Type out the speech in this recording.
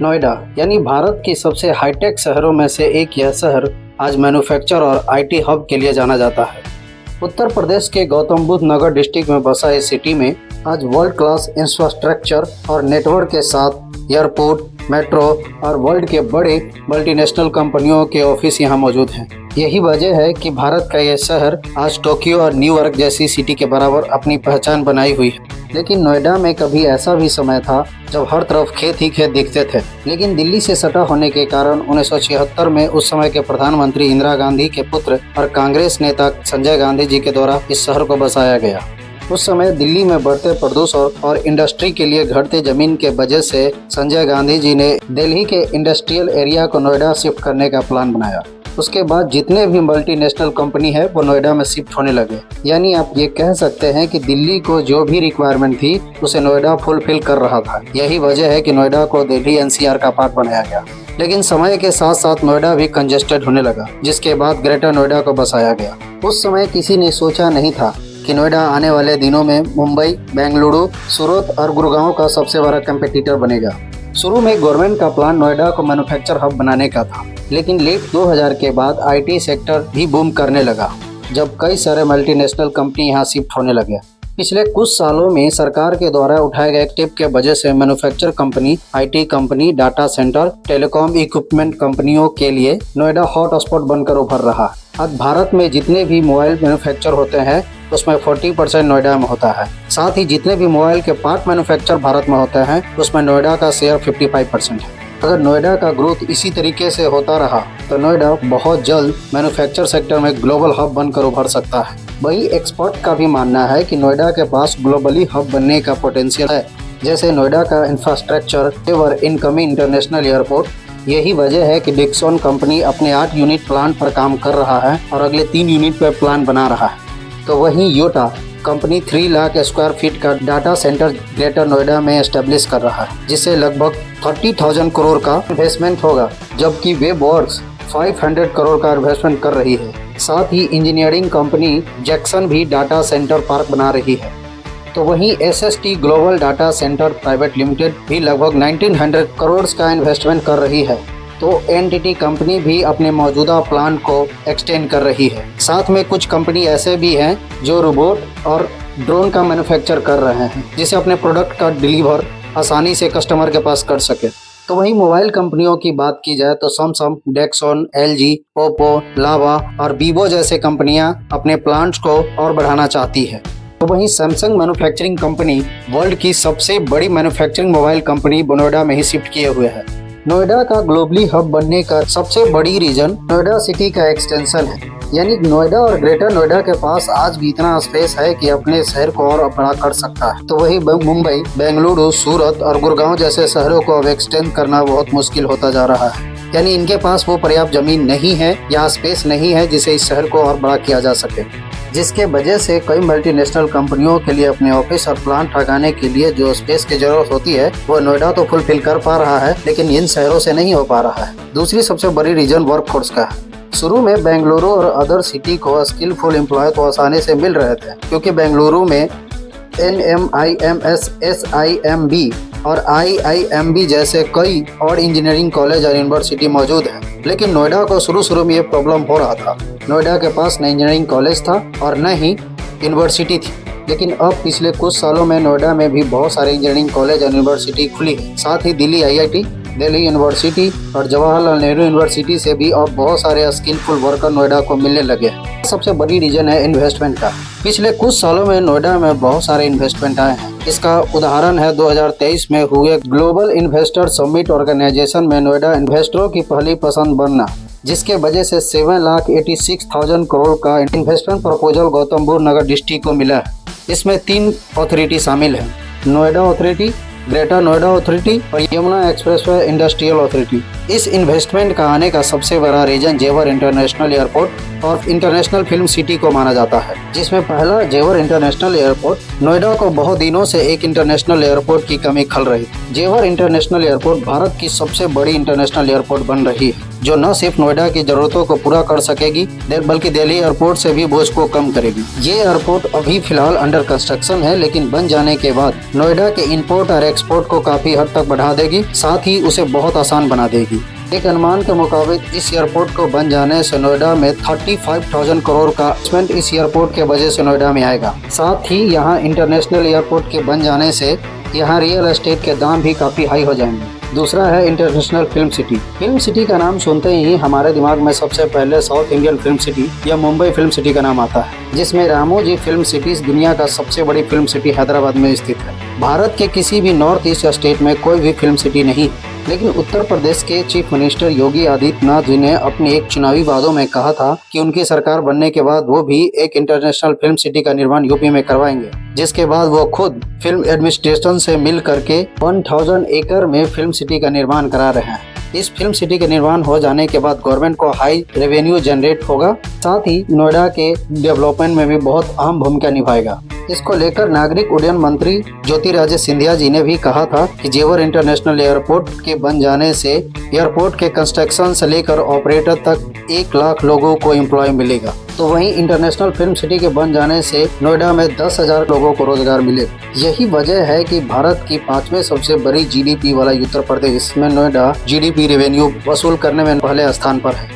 नोएडा यानी भारत की सबसे हाईटेक शहरों में से एक यह शहर आज मैन्युफैक्चर और आईटी हब के लिए जाना जाता है। उत्तर प्रदेश के गौतम बुद्ध नगर डिस्ट्रिक्ट में बसा इस सिटी में आज वर्ल्ड क्लास इंफ्रास्ट्रक्चर और नेटवर्क के साथ एयरपोर्ट, मेट्रो और वर्ल्ड के बड़े मल्टीनेशनल कंपनियों के ऑफिस यहाँ मौजूद हैं। यही वजह है कि भारत का यह शहर आज टोक्यो और न्यूयॉर्क जैसी सिटी के बराबर अपनी पहचान बनाई हुई है। लेकिन नोएडा में कभी ऐसा भी समय था जब हर तरफ खेत ही खेत दिखते थे। लेकिन दिल्ली से सटा होने के कारण 1976 में उस समय के प्रधानमंत्री इंदिरा गांधी के पुत्र और कांग्रेस नेता संजय गांधी जी के द्वारा इस शहर को बसाया गया। उस समय दिल्ली में बढ़ते प्रदूषण और इंडस्ट्री के लिए घटते जमीन के वजह से संजय गांधी जी ने दिल्ली के इंडस्ट्रियल एरिया को नोएडा शिफ्ट करने का प्लान बनाया। उसके बाद जितने भी मल्टीनेशनल कंपनी है वो नोएडा में शिफ्ट होने लगे। यानी आप ये कह सकते हैं कि दिल्ली को जो भी रिक्वायरमेंट थी उसे नोएडा फुलफिल कर रहा था। यही वजह है कि नोएडा को दिल्ली एनसीआर का पार्ट बनाया गया। लेकिन समय के साथ साथ नोएडा भी कंजेस्टेड होने लगा, जिसके बाद ग्रेटर नोएडा को बसाया गया। उस समय किसी ने सोचा नहीं था कि नोएडा आने वाले दिनों में मुंबई, बेंगलुरु, सूरत और गुड़गांव का सबसे बड़ा कंपटीटर बनेगा। शुरू में गवर्नमेंट का प्लान नोएडा को मैन्युफैक्चर हब बनाने का था, लेकिन लेट 2000 के बाद आईटी सेक्टर भी बूम करने लगा, जब कई सारे मल्टीनेशनल कंपनी यहाँ शिफ्ट होने लगे। पिछले कुछ सालों में सरकार के द्वारा उठाए गए स्टेप के वजह से manufacture company, IT company, data centre, telecom equipment कंपनियों के लिए नोएडा हॉट स्पॉट बनकर उभर रहा। आज भारत में जितने भी मोबाइल मैन्युफैक्चर होते हैं उसमें 40% नोएडा में होता है। साथ ही जितने भी मोबाइल के पार्ट मैन्युफैक्चर भारत में होते हैं उसमें नोएडा का शेयर 55% है। अगर नोएडा का ग्रोथ इसी तरीके से होता रहा तो नोएडा बहुत जल्द मैन्युफैक्चर सेक्टर में ग्लोबल हब बनकर उभर सकता है। वही एक्सपर्ट का भी मानना है कि नोएडा के पास ग्लोबली हब बनने का पोटेंशियल है। जैसे नोएडा का infrastructure, ever incoming international airport. यही वजह है कि डिक्सन कंपनी अपने 8 यूनिट प्लांट पर काम कर रहा है और अगले 3 यूनिट पर प्लान बना रहा है। तो वहीं Yotta company 3 lakh square feet का डाटा सेंटर ग्रेटर नोएडा में एस्टेब्लिश कर रहा है, जिससे लगभग 30,000 करोड़ का इन्वेस्टमेंट होगा, जबकि वेबवर्क्स 500 करोड़ का इन्वेस्टमेंट कर रही है। साथ ही इंजीनियरिंग कंपनी जैक्सन भी डाटा सेंटर पार्क बना रही है। तो वहीं SST global data centre private limited भी लगभग 1900 करोड़ का इन्वेस्टमेंट कर रही है। तो एनटीटी कंपनी भी अपने मौजूदा प्लान को एक्सटेंड कर रही है। साथ में कुछ कंपनी ऐसे भी हैं जो रोबोट और ड्रोन का मैन्युफैक्चर कर रहे हैं, जिसे अपने प्रोडक्ट का डिलीवर आसानी से कस्टमर के पास कर सके। तो वहीं मोबाइल कंपनियों की बात की जाए तो सैमसंग, डेक्सन, एलजी, ओप्पो, लावा और वीवो जैसे कंपनियां अपने प्लांट्स को और बढ़ाना चाहती है। तो वहीं सैमसंग मैन्युफैक्चरिंग कंपनी वर्ल्ड की सबसे बड़ी मैन्युफैक्चरिंग मोबाइल कंपनी नोएडा में ही शिफ्ट किए हुए है। नोएडा का ग्लोबली हब बनने का सबसे बड़ी रीजन नोएडा सिटी का एक्सटेंशन है। यानी नोएडा और ग्रेटर नोएडा के पास आज भी इतना स्पेस है कि अपने शहर को और बड़ा कर सकता है। तो वही मुंबई, बेंगलुरु, सूरत और गुड़गांव जैसे शहरों को अब एक्सटेंड करना बहुत मुश्किल होता जा रहा है। यानी इनके पास वो पर्याप्त जमीन नहीं है या स्पेस नहीं है जिसे इस शहर को और बड़ा किया जा सके, जिसके वजह से कई मल्टीनेशनल कंपनियों के लिए अपने ऑफिस और प्लांट लगाने के लिए जो स्पेस की जरूरत होती है वो नोएडा तो फुलफिल कर पा रहा है, लेकिन इन शहरों से नहीं हो पा रहा है। दूसरी सबसे बड़ी रीजन वर्कफोर्स का है। शुरू में बेंगलुरु और अदर सिटी को स्किलफुल एम्प्लॉय तो आसानी से मिल रहे थे, क्योंकि बेंगलुरु में NMIMS, SIMB और IIMB जैसे कई और इंजीनियरिंग कॉलेज और यूनिवर्सिटी मौजूद है। लेकिन नोएडा को शुरू में ये प्रॉब्लम हो रहा था। नोएडा के पास न इंजीनियरिंग कॉलेज था और न ही यूनिवर्सिटी थी। लेकिन अब पिछले कुछ सालों में नोएडा में भी बहुत सारे इंजीनियरिंग कॉलेज और यूनिवर्सिटी खुली है। साथ ही दिल्ली IIT, दिल्ली यूनिवर्सिटी और जवाहरलाल नेहरू यूनिवर्सिटी से भी अब बहुत सारे स्किलफुल वर्कर नोएडा को मिलने लगे हैं। सबसे बड़ी रीजन है इन्वेस्टमेंट का। पिछले कुछ सालों में नोएडा में बहुत सारे इन्वेस्टमेंट आए हैं। इसका उदाहरण है 2023 में हुए ग्लोबल इन्वेस्टर समिट ऑर्गेनाइजेशन में नोएडा इन्वेस्टरों की पहली पसंद बनना, जिसके वजह से 7,86,000 करोड़ का इन्वेस्टमेंट प्रपोजल गौतम बुद्ध नगर डिस्ट्रिक्ट को मिला है। इसमें 3 अथॉरिटी शामिल है, Noida authority, greater Noida authority और यमुना एक्सप्रेसवे इंडस्ट्रियल अथॉरिटी। इस इन्वेस्टमेंट का आने का सबसे बड़ा रीजन जेवर इंटरनेशनल एयरपोर्ट और इंटरनेशनल फिल्म सिटी को माना जाता है, जिसमें पहला जेवर इंटरनेशनल एयरपोर्ट। नोएडा को बहुत दिनों से एक इंटरनेशनल एयरपोर्ट की कमी खल रही थी। जेवर इंटरनेशनल एयरपोर्ट भारत की सबसे बड़ी इंटरनेशनल एयरपोर्ट बन रही है। जो न सिर्फ नोएडा की जरूरतों को पूरा कर सकेगी बल्कि दिल्ली एयरपोर्ट से भी बोझ को कम करेगी। ये एयरपोर्ट अभी फिलहाल अंडर कंस्ट्रक्शन है, लेकिन बन जाने के बाद नोएडा के इंपोर्ट और एक्सपोर्ट को काफी हद तक बढ़ा देगी, साथ ही उसे बहुत आसान बना देगी। एक अनुमान के मुताबिक इस एयरपोर्ट को बन जाने से नोएडा में 35,000 करोड़ का इन्वेस्टमेंट इस एयरपोर्ट के वजह से नोएडा में आएगा। साथ ही यहाँ इंटरनेशनल एयरपोर्ट के बन जाने से यहाँ रियल एस्टेट के दाम भी काफी हाई हो जाएंगे। दूसरा है international film city. Film city का नाम सुनते ही हमारे दिमाग में सबसे पहले साउथ इंडियन फिल्म सिटी या मुंबई फिल्म सिटी का नाम आता है, जिसमें रामोजी फिल्म सिटीज दुनिया का सबसे बड़ी फिल्म सिटी हैदराबाद में स्थित है। भारत के किसी भी नॉर्थ ईस्ट स्टेट में कोई भी फिल्म सिटी नहीं, लेकिन उत्तर प्रदेश के चीफ मिनिस्टर योगी आदित्यनाथ जी ने अपने एक चुनावी वादों में कहा था कि उनकी सरकार बनने के बाद वो भी एक इंटरनेशनल फिल्म सिटी का निर्माण यूपी में करवाएंगे, जिसके बाद वो खुद फिल्म एडमिनिस्ट्रेशन से मिल करके 1000 एकड़ में फिल्म सिटी का निर्माण करा रहे हैं। इस फिल्म सिटी के निर्माण हो जाने के बाद गवर्नमेंट को हाई रेवेन्यू जनरेट होगा, साथ ही नोएडा के डेवलपमेंट में भी बहुत अहम भूमिका निभाएगा। इसको लेकर नागरिक उड्डयन मंत्री ज्योतिरादित्य सिंधिया जी ने भी कहा था कि जेवर इंटरनेशनल एयरपोर्ट के बन जाने से एयरपोर्ट के कंस्ट्रक्शन से लेकर ऑपरेटर तक 1 लाख लोगों को एम्प्लॉय मिलेगा। तो वहीं इंटरनेशनल फिल्म सिटी के बन जाने से नोएडा में 10,000 लोगों को रोजगार मिलेगा। यही वजह है कि भारत की 5वें सबसे बड़ी GDP वाला उत्तर प्रदेश में नोएडा GDP रेवेन्यू वसूल करने में पहले स्थान पर है।